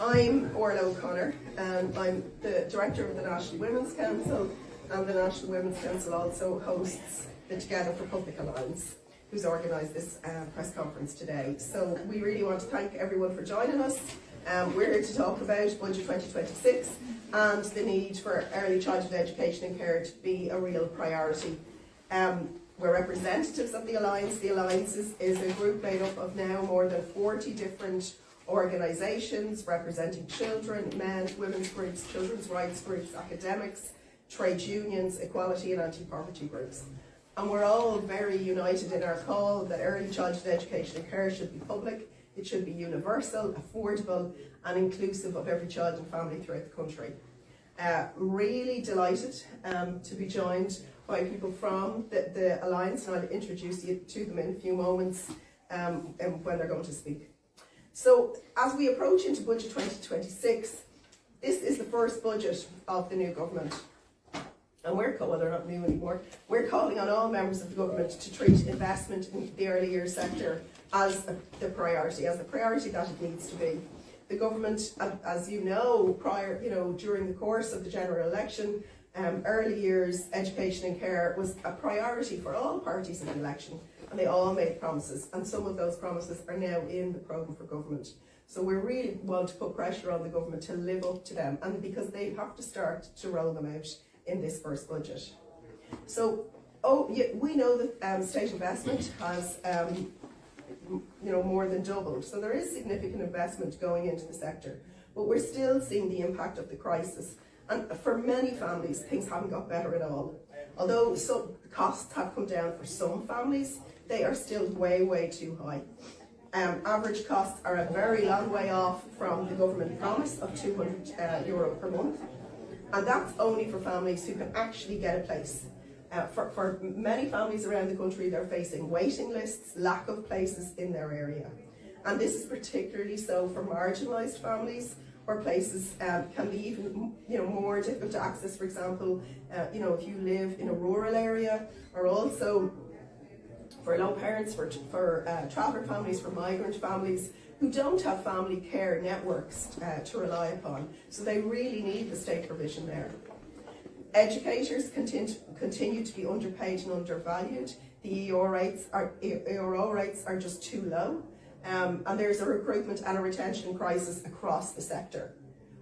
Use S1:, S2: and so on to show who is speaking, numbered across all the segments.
S1: I'm Orla O'Connor, and I'm the Director of the National Women's Council, and the National Women's Council also hosts the Together for Public Alliance, who's organised this press conference today. So we really want to thank everyone for joining us. We're here to talk about Budget 2026 and the need for early childhood education and care to be a real priority. We're representatives of the Alliance. The Alliance is a group made up of now more than 40 different organisations representing children, men, women's groups, children's rights groups, academics, trade unions, equality and anti-poverty groups. And we're all very united in our call that early childhood education and care should be public, it should be universal, affordable and inclusive of every child and family throughout the country. Really delighted to be joined by people from the Alliance, and I'll introduce you to them in a few moments when they're going to speak. So as we approach into Budget 2026, this is the first budget of the new government. And well, they're not new anymore. We're calling on all members of the government to treat investment in the early years sector as the priority that it needs to be. The government, as you know, during the course of the general election, early years education and care was a priority for all parties in the election, and they all made promises, and some of those promises are now in the programme for government. So we really want to put pressure on the government to live up to them, and because they have to start to roll them out in this first budget. So we know that state investment has more than doubled, so there is significant investment going into the sector, but we're still seeing the impact of the crisis, and for many families things haven't got better at all. Although some costs have come down for some families, they are still way too high. Average costs are a very long way off from the government promise of €200 per month, and that's only for families who can actually get a place. For many families around the country, they're facing waiting lists, lack of places in their area. And this is particularly so for marginalised families, where places can be even more difficult to access. For example, if you live in a rural area, or also for lone parents, for traveller families, for migrant families who don't have family care networks to rely upon. So they really need the state provision there. Educators continue to be underpaid and undervalued. The ERO rates are just too low, and there's a recruitment and a retention crisis across the sector.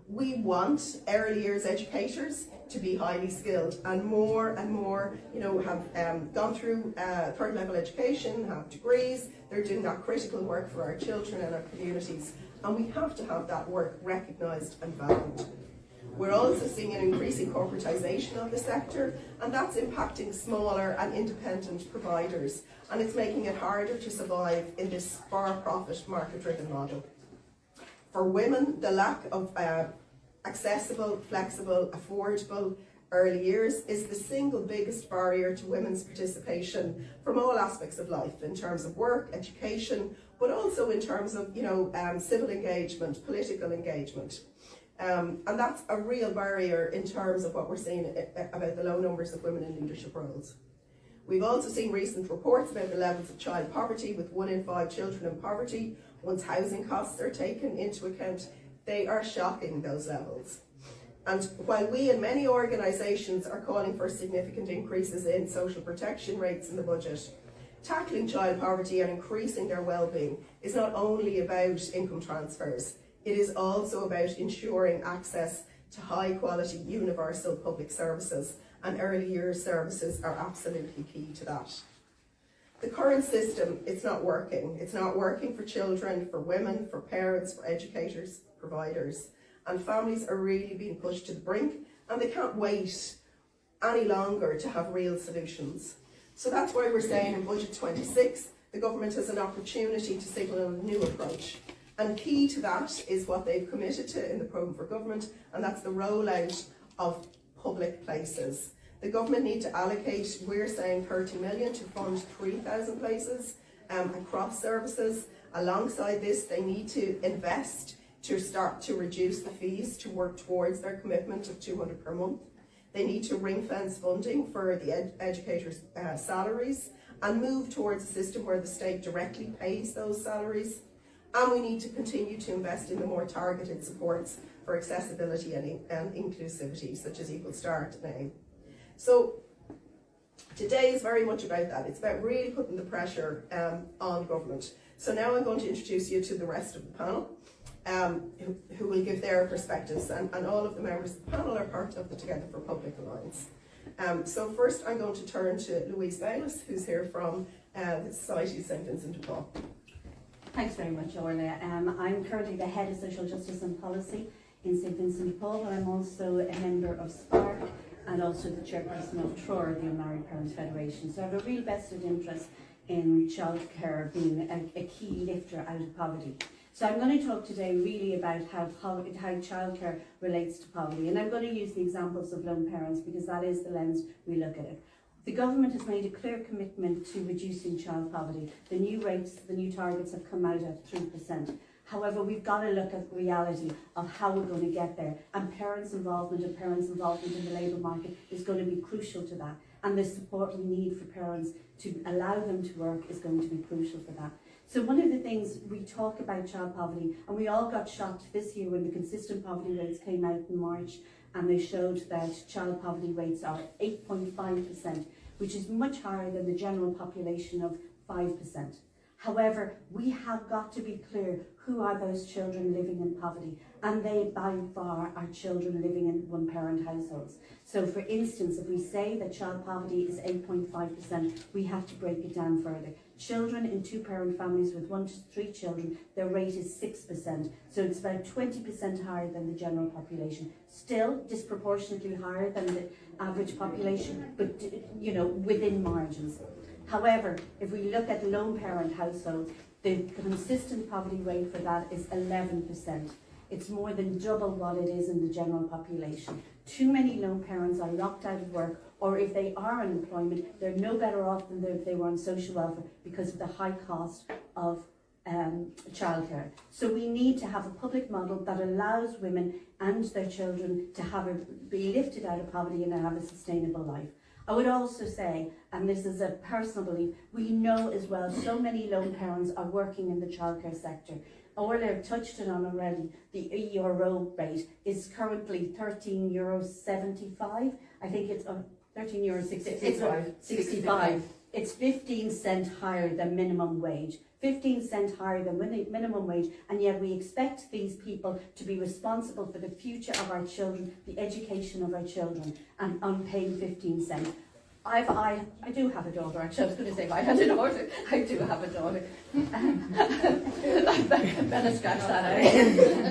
S1: We want early years educators to be highly skilled, and more have gone through third level education, have degrees. They're doing that critical work for our children and our communities, and we have to have that work recognised and valued. We're also seeing an increasing corporatisation of the sector, and that's impacting smaller and independent providers, and it's making it harder to survive in this for-profit market-driven model. For women, the lack of accessible, flexible, affordable early years is the single biggest barrier to women's participation from all aspects of life, in terms of work, education, but also in terms of civil engagement, political engagement. And that's a real barrier in terms of what we're seeing about the low numbers of women in leadership roles. We've also seen recent reports about the levels of child poverty, with 1 in 5 children in poverty. Once housing costs are taken into account, they are shocking, those levels. And while we and many organisations are calling for significant increases in social protection rates in the budget, tackling child poverty and increasing their well-being is not only about income transfers. It is also about ensuring access to high quality universal public services, and early years services are absolutely key to that. The current system, it's not working. It's not working for children, for women, for parents, for educators, providers, and families are really being pushed to the brink, and they can't wait any longer to have real solutions. So that's why we're saying in Budget 26, the government has an opportunity to signal a new approach. And key to that is what they've committed to in the programme for government, and that's the rollout of public places. The government need to allocate, we're saying, 30 million to fund 3,000 places across services. Alongside this, they need to invest to start to reduce the fees to work towards their commitment of 200 per month. They need to ring-fence funding for the educators' salaries and move towards a system where the state directly pays those salaries. And we need to continue to invest in the more targeted supports for accessibility and inclusivity, such as Equal Start and AIM. So today is very much about that. It's about really putting the pressure on government. So now I'm going to introduce you to the rest of the panel, who will give their perspectives, and all of the members of the panel are part of the Together for Public Alliance. So first I'm going to turn to Louise Bayliss, who's here from the Society of St Vincent de Paul.
S2: Thanks very much, Orla. I'm currently the Head of Social Justice and Policy in St Vincent de Paul, but I'm also a member of SPARC and also the chairperson of TROR, the Unmarried Parents Federation. So I have a real vested interest in childcare being a key lifter out of poverty. So I'm going to talk today really about how childcare relates to poverty, and I'm going to use the examples of lone parents because that is the lens we look at it. The government has made a clear commitment to reducing child poverty. The new rates, the new targets have come out at 3%. However, we've got to look at the reality of how we're going to get there, and parents' involvement in the labour market is going to be crucial to that, and the support we need for parents to allow them to work is going to be crucial for that. So one of the things we talk about child poverty, and we all got shocked this year when the consistent poverty rates came out in March, and they showed that child poverty rates are 8.5%, which is much higher than the general population of 5%. However, we have got to be clear who are those children living in poverty, and they by far are children living in one-parent households. So for instance, if we say that child poverty is 8.5%, we have to break it down further. Children in two-parent families with 1 to 3 children, their rate is 6%. So it's about 20% higher than the general population. Still disproportionately higher than the average population, but within margins. However, if we look at lone parent households, the consistent poverty rate for that is 11%. It's more than double what it is in the general population. Too many lone parents are locked out of work, or if they are in employment, they're no better off than if they were on social welfare because of the high cost of childcare. So we need to have a public model that allows women and their children to be lifted out of poverty and have a sustainable life. I would also say, and this is a personal belief, we know as well so many lone parents are working in the childcare sector. Orla touched it on already. The EURO rate is currently €13.75. I think it's €13.65. It's 15 cents higher than minimum wage. 15 cents higher than minimum wage, and yet we expect these people to be responsible for the future of our children, the education of our children, and on paying 15 cents. I do have a daughter, actually. I was going to say if I had a daughter. I do have a daughter. I better scratch that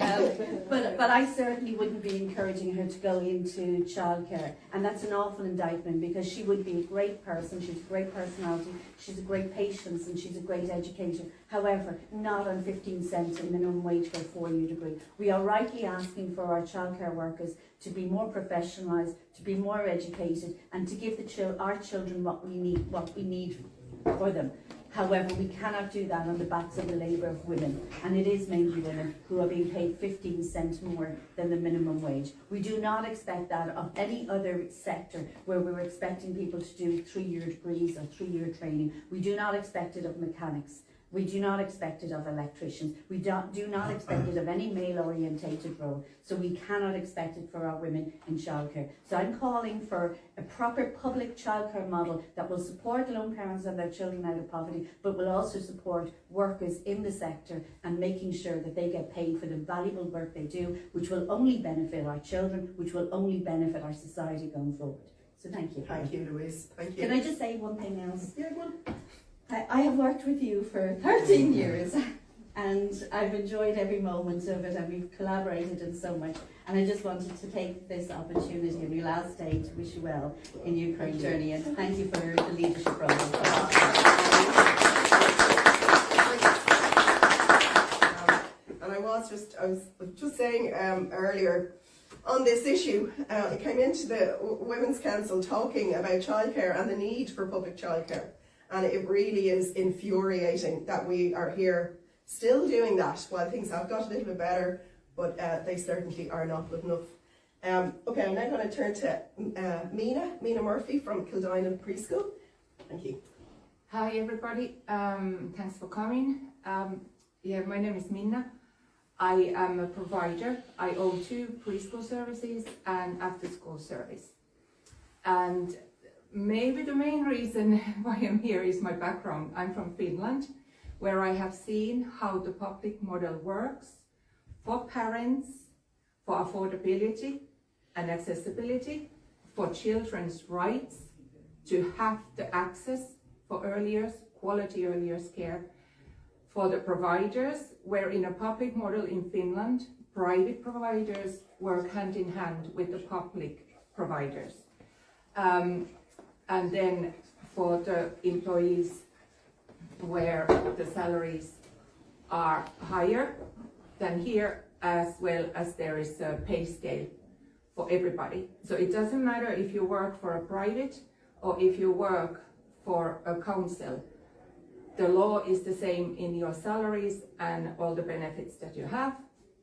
S2: out. But I certainly wouldn't be encouraging her to go into childcare, and that's an awful indictment because she would be a great person, she's a great personality, she's a great patient, and she's a great educator. However, not on 15 cents in minimum wage for a 4-year degree. We are rightly asking for our childcare workers to be more professionalised, to be more educated, and to give our children what we need for them. However, we cannot do that on the backs of the labour of women, and it is mainly women who are being paid 15 cents more than the minimum wage. We do not expect that of any other sector where we're expecting people to do 3-year degrees or 3-year training. We do not expect it of mechanics. We do not expect it of electricians. We do not expect it of any male-orientated role. So we cannot expect it for our women in childcare. So I'm calling for a proper public childcare model that will support lone parents and their children out of poverty, but will also support workers in the sector and making sure that they get paid for the valuable work they do, which will only benefit our children, which will only benefit our society going forward. So thank you.
S1: Thank you, Louise. Thank you.
S2: Can I just say one thing else?
S1: Yeah, go on.
S2: I have worked with you for 13 years and I've enjoyed every moment of it, and we've collaborated in so much, and I just wanted to take this opportunity on your last day to wish you well in your current journey, and thank you for the leadership role.
S1: And I was just saying earlier on this issue, I came into the Women's Council talking about childcare and the need for public childcare. And it really is infuriating that we are here still doing that while things have got a little bit better, but they certainly are not good enough. Okay, I'm now going to turn to Minna Murphy from Kildina Preschool. Thank you.
S3: Hi everybody, thanks for coming. My name is Minna. I am a provider. I own 2 preschool services and after-school service. And maybe the main reason why I'm here is my background. I'm from Finland, where I have seen how the public model works for parents, for affordability and accessibility, for children's rights to have the access for early years, quality early years care, for the providers, where in a public model in Finland, private providers work hand in hand with the public providers. And then for the employees, where the salaries are higher than here, as well as there is a pay scale for everybody. So it doesn't matter if you work for a private or if you work for a council. The law is the same in your salaries and all the benefits that you have,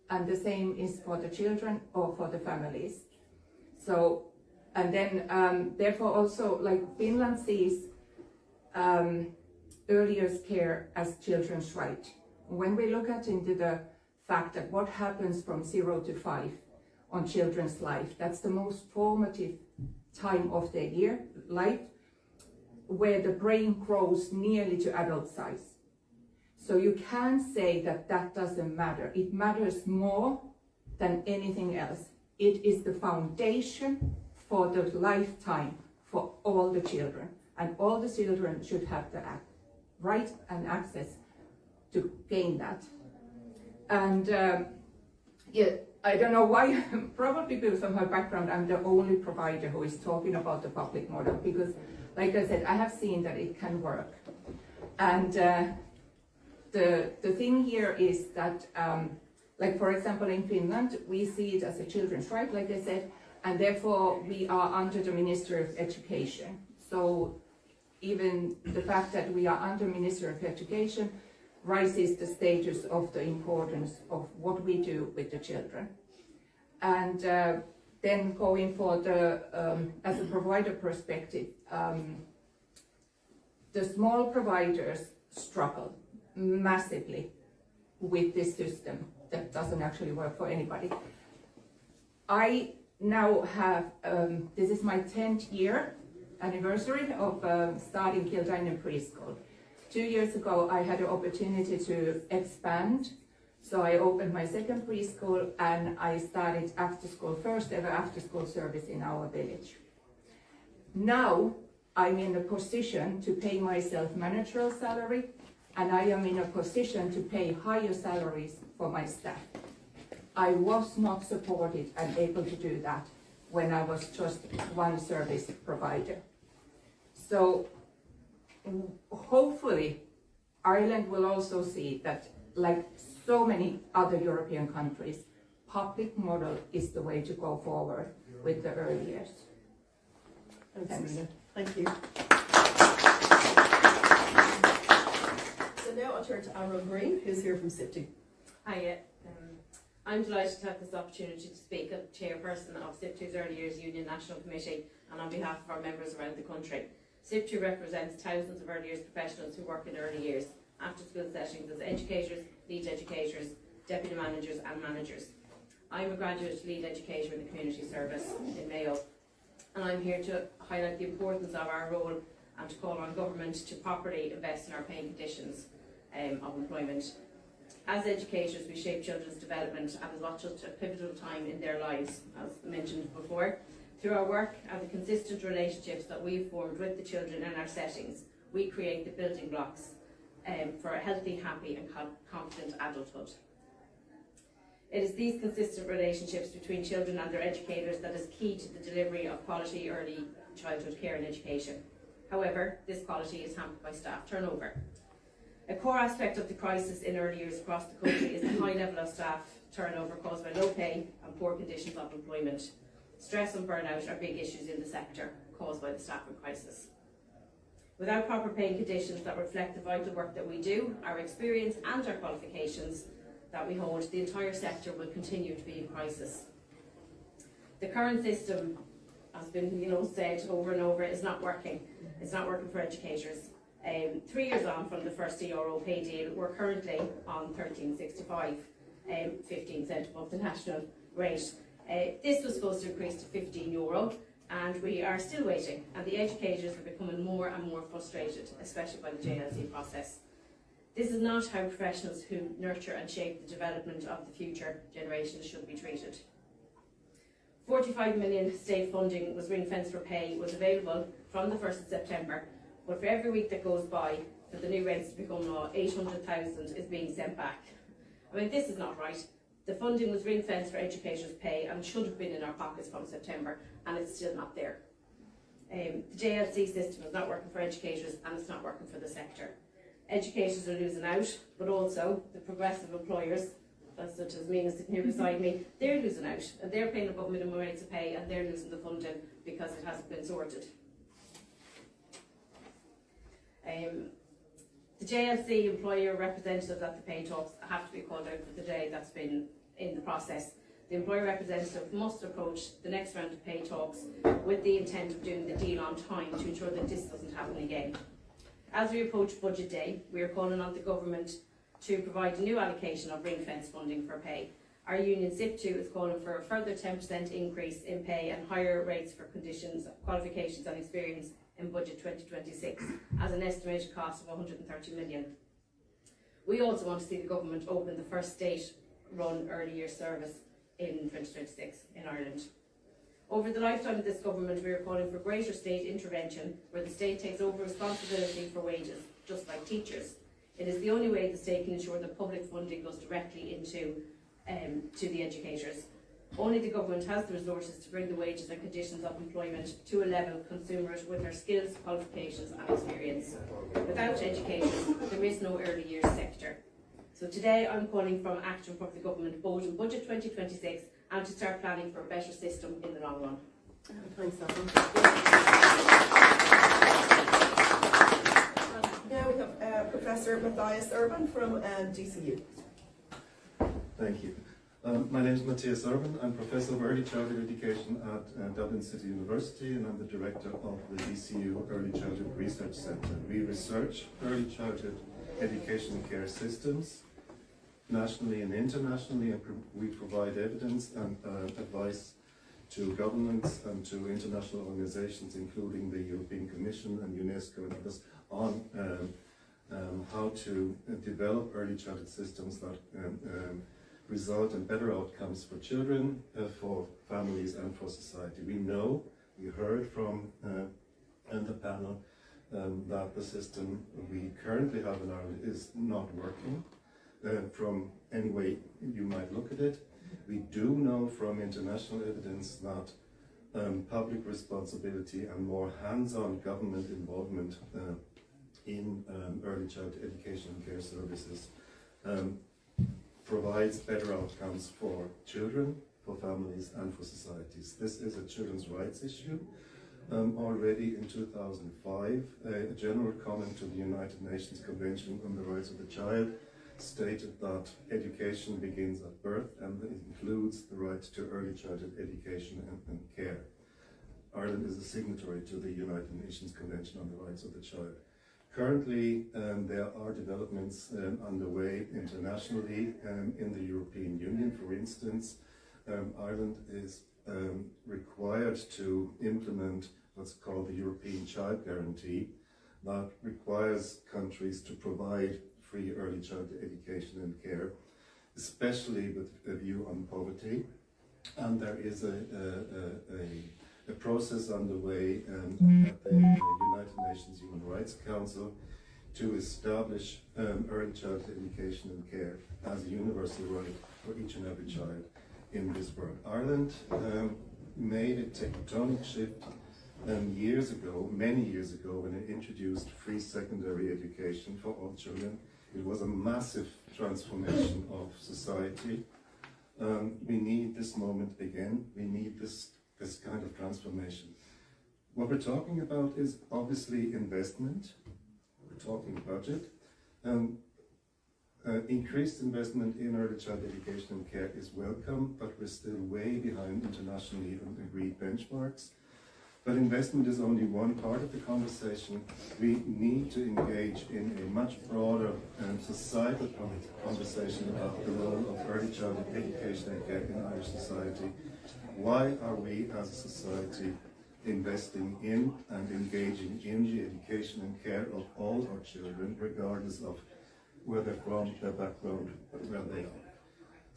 S3: and the same is for the children or for the families. So, and then therefore also, like, Finland sees early years care as children's right. When we look at into the fact that what happens from 0 to 5 on children's life, that's the most formative time of their life, where the brain grows nearly to adult size. So you can't say that that doesn't matter. It matters more than anything else. It is the foundation for the lifetime for all the children, and all the children should have the right and access to gain that. And I don't know why, probably because of my background, I'm the only provider who is talking about the public model, because like I said, I have seen that it can work. And the thing here is that, like for example in Finland, we see it as a children's right, like I said, and therefore we are under the Ministry of Education. So even the fact that we are under Ministry of Education rises the status of the importance of what we do with the children. And then going for the, as a provider perspective, the small providers struggle massively with this system that doesn't actually work for anybody. I now have, this is my 10th year anniversary of starting Kildinen preschool. 2 years ago, I had the opportunity to expand. So I opened my second preschool and I started after school, first ever after school service in our village. Now I'm in a position to pay myself managerial salary, and I am in a position to pay higher salaries for my staff. I was not supported and able to do that when I was just one service provider. So hopefully Ireland will also see that, like so many other European countries, public model is the way to go forward with the early years.
S1: Thanks. Thank you. So now I'll turn to Avril Greene, who's here from SIPTU.
S4: Hiya. I'm delighted to have this opportunity to speak as chairperson of SIPTU's Early Years Union National Committee and on behalf of our members around the country. SIPTU represents thousands of early years professionals who work in early years, after school settings as educators, lead educators, deputy managers and managers. I'm a graduate lead educator in the community service in Mayo, and I'm here to highlight the importance of our role and to call on government to properly invest in our paying conditions of employment. As educators, we shape children's development at such a pivotal time in their lives, as mentioned before. Through our work and the consistent relationships that we've formed with the children in our settings, we create the building blocks for a healthy, happy and confident adulthood. It is these consistent relationships between children and their educators that is key to the delivery of quality early childhood care and education. However, this quality is hampered by staff turnover. A core aspect of the crisis in early years across the country is the high level of staff turnover caused by low pay and poor conditions of employment. Stress and burnout are big issues in the sector caused by the staffing crisis. Without proper paying conditions that reflect the vital work that we do, our experience and our qualifications that we hold, the entire sector will continue to be in crisis. The current system has been said over and over is not working. It's not working for educators. 3 years on from the first euro pay deal, we're currently on 13.65, 15 cent above the national rate. This was supposed to increase to €15, and we are still waiting, and the educators are becoming more and more frustrated, especially by the JLC process. This is not how professionals who nurture and shape the development of the future generations should be treated. 45 million state funding was ring-fenced for pay, was available from the 1st of September, but for every week that goes by for the new rents to become law, 800,000 is being sent back. I mean, this is not right. The funding was ring-fenced for educators' pay and should have been in our pockets from September, and it's still not there. The JLC system is not working for educators, and it's not working for the sector. Educators are losing out, but also the progressive employers, such as Minna sitting here beside me, they're losing out, and they're paying above minimum rates of pay, and they're losing the funding because it hasn't been sorted. The JLC employer representatives at the pay talks have to be called out for the day that's been in the process. The employer representative must approach the next round of pay talks with the intent of doing the deal on time to ensure that this doesn't happen again. As we approach budget day, we are calling on the government to provide a new allocation of ring-fence funding for pay. Our union SIPTU is calling for a further 10% increase in pay and higher rates for conditions, qualifications and experience in budget 2026 as an estimated cost of 130 million. We also want to see the government open the first state-run early years service in 2026 in Ireland. Over the lifetime of this government, we are calling for greater state intervention where the state takes over responsibility for wages, just like teachers. It is the only way the state can ensure that public funding goes directly into to the educators. Only the government has the resources to bring the wages and conditions of employment to a level commensurate with their skills, qualifications and experience. Without educators, there is no early years sector. So today I'm calling for action from the government both in budget 2026 and to start planning for a better system in the long run.
S1: Thanks, Now we have Professor Mathias Urban from DCU.
S5: Thank you. My name is Mathias Urban. I'm Professor of Early Childhood Education at Dublin City University, and I'm the Director of the DCU Early Childhood Research Centre. We research early childhood education and care systems nationally and internationally, and we provide evidence and advice to governments and to international organizations, including the European Commission and UNESCO and others, on how to develop early childhood systems that result in better outcomes for children, for families and for society. We know, we heard from the panel that the system we currently have in Ireland is not working from any way you might look at it. We do know from international evidence that public responsibility and more hands-on government involvement in early childhood education and care services provides better outcomes for children, for families and for societies. This is a children's rights issue. Already in 2005, a general comment to the United Nations Convention on the Rights of the Child stated that education begins at birth and it includes the right to early childhood education and care. Ireland is a signatory to the United Nations Convention on the Rights of the Child. Currently, there are developments underway internationally in the European Union. For instance, Ireland is required to implement what's called the European Child Guarantee that requires countries to provide free early childhood education and care, especially with a view on poverty. And there is a process underway at the United Nations Human Rights Council to establish early childhood education and care as a universal right for each and every child in this world. Ireland made a tectonic shift years ago, many years ago, when it introduced free secondary education for all children. It was a massive transformation of society. We need this moment again. We need this kind of transformation. What we're talking about is obviously investment. We're talking budget. Increased investment in early childhood education and care is welcome, but we're still way behind internationally agreed benchmarks. But investment is only one part of the conversation. We need to engage in a much broader societal conversation about the role of early childhood education and care in Irish society. Why are we as a society investing in and engaging in the education and care of all our children, regardless of where they're from, their background, where they are?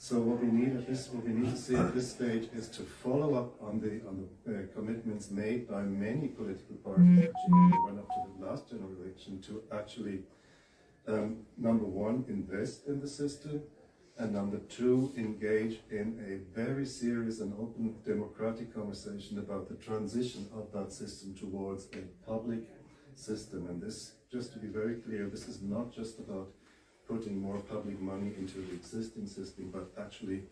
S5: So what we need to see at this stage is to follow up on the commitments made by many political parties actually in the run up to the last general election to actually number one, invest in the system, and number two, engage in a very serious and open democratic conversation about the transition of that system towards a public system. And this, just to be very clear, this is not just about putting more public money into the existing system, but actually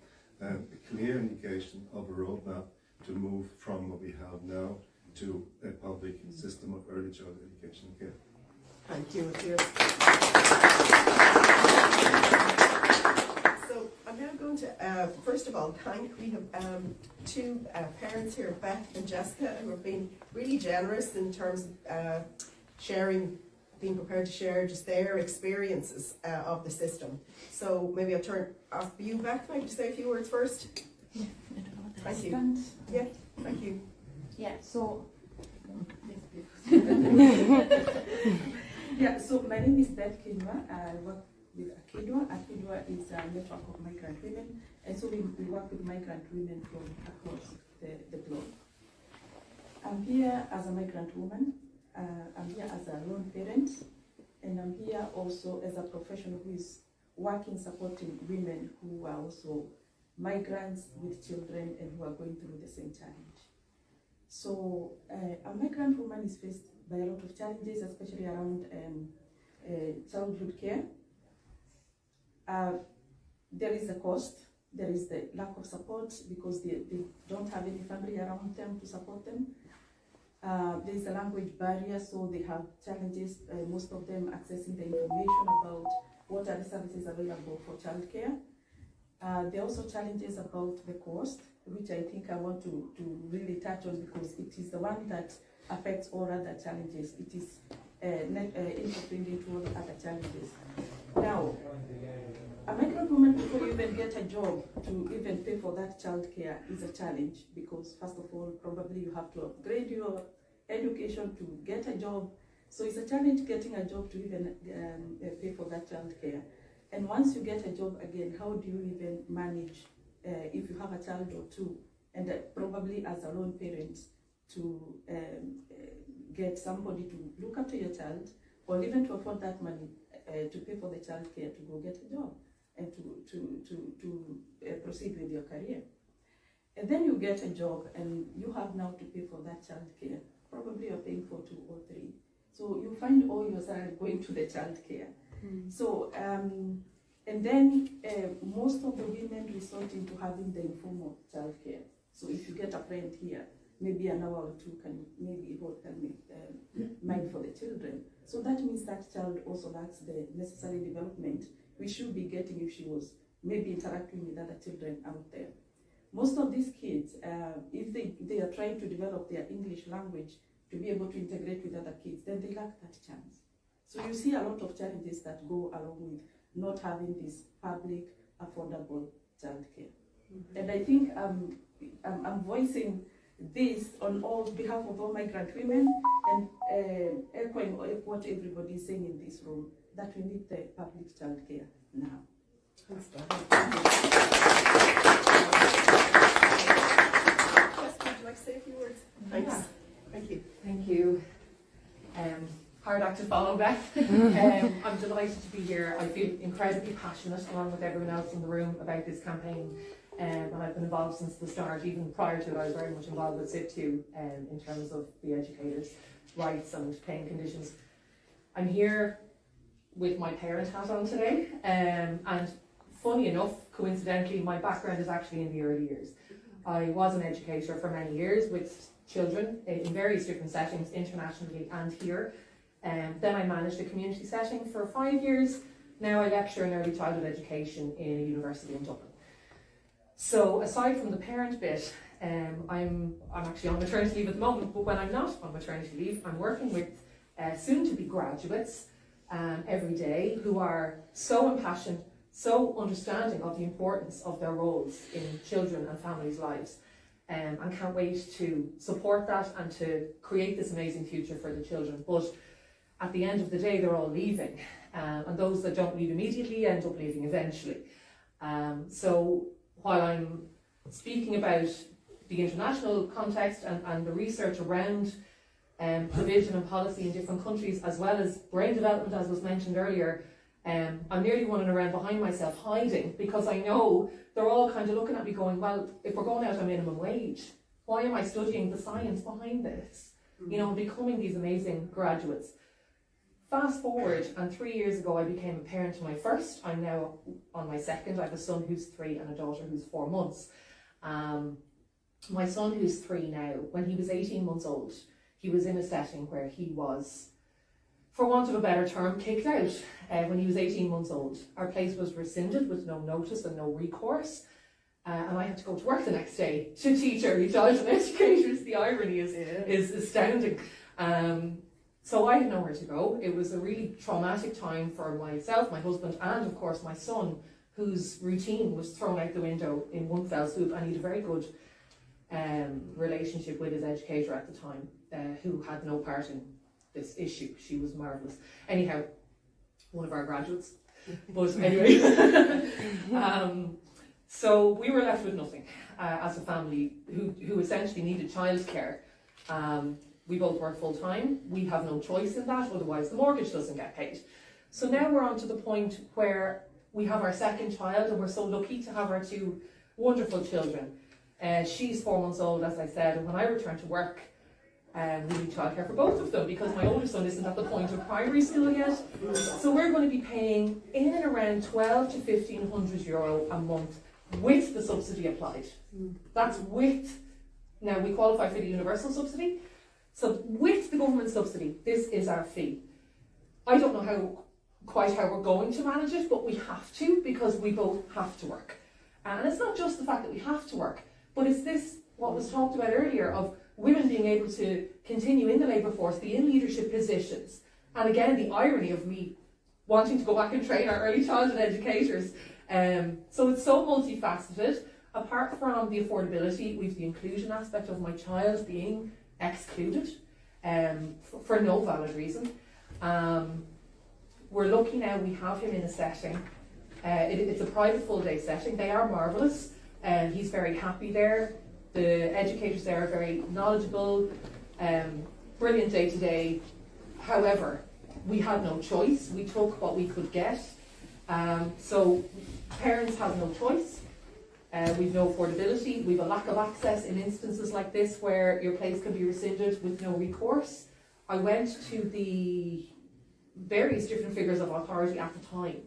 S5: a clear indication of a roadmap to move from what we have now to a public system of early childhood education and care.
S1: Thank you, Mathias. So I'm now going to, first of all, we have two parents here, Beth and Jessica, who have been really generous in terms of sharing, being prepared to share just their experiences of the system. So maybe I'll ask you, Beth, maybe to say a few words first.
S6: Yeah, I don't know what
S1: Thank you.
S6: stand.
S1: Yeah, thank you.
S6: Yeah, so yeah, so my name is Beth Kidwa. I work with Akidwa. Akidwa is a network of migrant women, and so we work with migrant women from across the globe. I'm here as a migrant woman. I'm here as a lone parent, and I'm here also as a professional who is working, supporting women who are also migrants with children and who are going through the same challenge. So a migrant woman is faced by a lot of challenges, especially around childhood care. There is the cost, there is the lack of support because they don't have any family around them to support them. There is a language barrier, so they have challenges, most of them accessing the information about what are the services available for childcare. There are also challenges about the cost, which I think I want to really touch on because it is the one that affects all other challenges. It is intertwined into all the other challenges. Now, a migrant woman, before you even get a job, to even pay for that childcare is a challenge because, first of all, probably you have to upgrade your education to get a job. So it's a challenge getting a job to even pay for that childcare. And once you get a job again, how do you even manage if you have a child or two, and probably as a lone parent to get somebody to look after your child, or even to afford that money to pay for the childcare to go get a job and to proceed with your career. And then you get a job and you have now to pay for that childcare. Probably you're paying for 2 or 3. So you find all your salary going to the childcare. So, and then most of the women resort into having the informal childcare. So if you get a friend here, maybe an hour or two can maybe help mind for the children. So that means that child also lacks the necessary development we should be getting if she was maybe interacting with other children out there. Most of these kids, if they are trying to develop their English language to be able to integrate with other kids, then they lack that chance. So you see a lot of challenges that go along with not having this public, affordable childcare. And I think I'm voicing this on behalf of all migrant women and echoing what everybody is saying in this room, that we need the public childcare now.
S1: Thanks, Beth. Jessica, would you like to say a few words? Thanks.
S7: Yeah.
S1: Thank you.
S7: Thank you. Hard act to follow, Beth. I'm delighted to be here. I feel incredibly passionate, along with everyone else in the room, about this campaign. And I've been involved since the start. Even prior to it, I was very much involved with SIPTU in terms of the educators' rights and paying conditions. I'm here with my parent hat on today, and funny enough, coincidentally, my background is actually in the early years. I was an educator for many years with children in various different settings, internationally and here. Then I managed a community setting for 5 years. Now I lecture in early childhood education in a university in Dublin. So aside from the parent bit, I'm actually on maternity leave at the moment, but when I'm not on maternity leave, I'm working with soon-to-be graduates every day who are so impassioned, so understanding of the importance of their roles in children and families' lives, and can't wait to support that and to create this amazing future for the children. But at the end of the day, they're all leaving, and those that don't leave immediately end up leaving eventually. So while I'm speaking about the international context and the research around provision and policy in different countries, as well as brain development, as was mentioned earlier, I'm nearly running around behind myself hiding, because I know they're all kind of looking at me going, well, if we're going out on minimum wage, why am I studying the science behind this? You know, becoming these amazing graduates. Fast forward, and 3 years ago I became a parent to my first. I'm now on my second. I have a son who's 3 and a daughter who's 4 months. My son who's 3 now, when he was 18 months old, he was in a setting where he was, for want of a better term, kicked out when he was 18 months old. Our place was rescinded with no notice and no recourse. And I had to go to work the next day to teach early childhood educators. The irony is astounding. So I had nowhere to go. It was a really traumatic time for myself, my husband, and of course my son, whose routine was thrown out the window in one fell swoop, and he had a very good relationship with his educator at the time, who had no part in this issue. She was marvellous. Anyhow, one of our graduates. But anyway, so we were left with nothing as a family who essentially needed childcare. We both work full time. We have no choice in that, otherwise the mortgage doesn't get paid. So now we're on to the point where we have our second child, and we're so lucky to have our 2 wonderful children. She's 4 months old, as I said, and when I return to work, we need childcare for both of them, because my older son isn't at the point of primary school yet. So we're going to be paying in and around 12 to 1,500 euro a month with the subsidy applied. That's with, now we qualify for the universal subsidy. So with the government subsidy, this is our fee. I don't know quite how we're going to manage it, but we have to, because we both have to work. And it's not just the fact that we have to work, but it's this, what was talked about earlier, of women being able to continue in the labour force, be in leadership positions. And again, the irony of me wanting to go back and train our early childhood educators. So it's so multifaceted. Apart from the affordability, we've the inclusion aspect of my child being excluded for no valid reason. We're lucky now we have him in a setting. It's a private full day setting. They are marvellous, and he's very happy there. The educators there are very knowledgeable, brilliant day to day. However, we had no choice. We took what we could get. So parents have no choice. We've no affordability. We've a lack of access in instances like this where your place can be rescinded with no recourse. I went to the various different figures of authority at the time,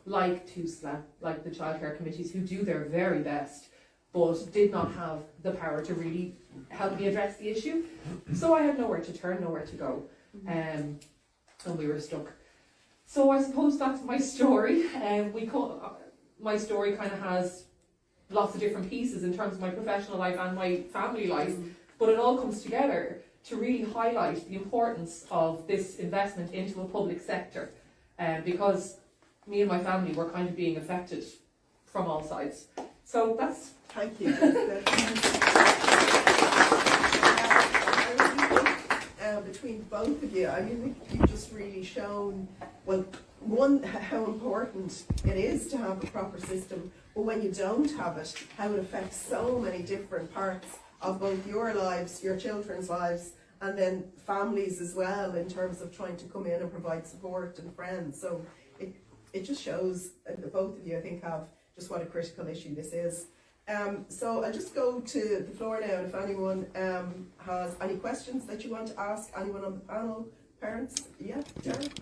S7: like TUSLA, like the childcare committees, who do their very best, but did not have the power to really help me address the issue. So I had nowhere to turn, nowhere to go, and we were stuck. So I suppose that's my story. My story kind of has lots of different pieces in terms of my professional life and my family life, but it all comes together to really highlight the importance of this investment into a public sector, because me and my family were kind of being affected from all sides. So that's...
S1: Thank you. Between both of you, I mean, you've just really shown, well, one, how important it is to have a proper system, but when you don't have it, how it affects so many different parts of both your lives, your children's lives, and then families as well, in terms of trying to come in and provide support and friends. So it just shows that both of you, I think, have just what a critical issue this is. So I'll just go to the floor now, and if anyone has any questions that you want to ask anyone on the panel, parents, yeah, Jared?